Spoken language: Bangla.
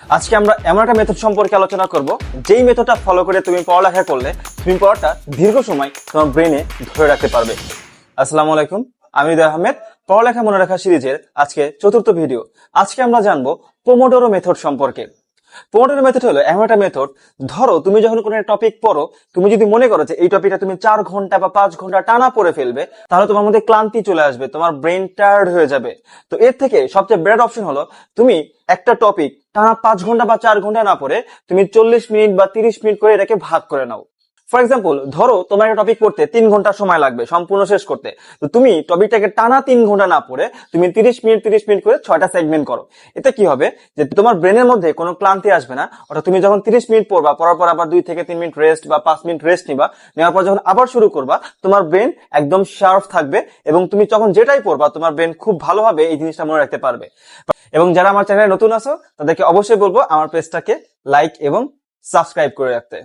আজকে আমরা এমন একটা মেথড সম্পর্কে আলোচনা করব যেই মেথডটা ফলো করে তুমি পড়ালেখা করলে তুমি পড়াটা দীর্ঘ সময় তোমার ব্রেনে ধরে রাখতে পারবে। আসসালামু আলাইকুম, আমি হৃদয় আহমেদ। পড়ালেখা মনে রাখা সিরিজের আজকে চতুর্থ ভিডিও। আজকে আমরা জানবো পোমোডোরো মেথড সম্পর্কে। পোমোডোরো মেথড হলো এমন একটা মেথড, ধরো তুমি যখন কোনো টপিক পড়ো, তুমি যদি মনে করো যে এই টপিকটা তুমি 4 ঘন্টা বা 5 ঘন্টা টানা পড়ে ফেলবে, তাহলে তোমার মধ্যে ক্লান্তি চলে আসবে, তোমার ব্রেন টায়ার্ড হয়ে যাবে। তো এর থেকে সবচেয়ে বেটার অপশন হলো তুমি একটা টপিক টানা 5 ঘন্টা বা 4 ঘন্টা না পড়ে তুমি 40 মিনিট বা 30 মিনিট করে এটাকে ভাগ করে নাও। ফর এক্সাম্পল, ধরো তোমার একটা টপিক পড়তে 3 ঘন্টা সময় লাগবে সম্পূর্ণ শেষ করতে। তো তুমি টপিকটাকে টানা 3 ঘন্টা না পড়ে তুমি 30 মিনিট করে 6টা সেগমেন্ট করো। এতে কি হবে যে তোমার ব্রেনের মধ্যে কোনো ক্লান্তি আসবে না। অর্থাৎ তুমি যখন 30 মিনিট পড়বা, পড়ার পর আবার 2 থেকে 3 মিনিট রেস্ট বা 5 মিনিট রেস্ট নিবা, নেওয়ার পর যখন আবার শুরু করবা, তোমার ব্রেন একদম শার্প থাকবে এবং তুমি যখন যেটাই পড়বা তোমার ব্রেন খুব ভালোভাবে এই জিনিসটা মনে রাখতে পারবে। এবং যারা আমার চ্যানেলে নতুন আছো তাদেরকে অবশ্যই বলবো আমার পেজটাকে লাইক এবং সাবস্ক্রাইব করে রাখতে।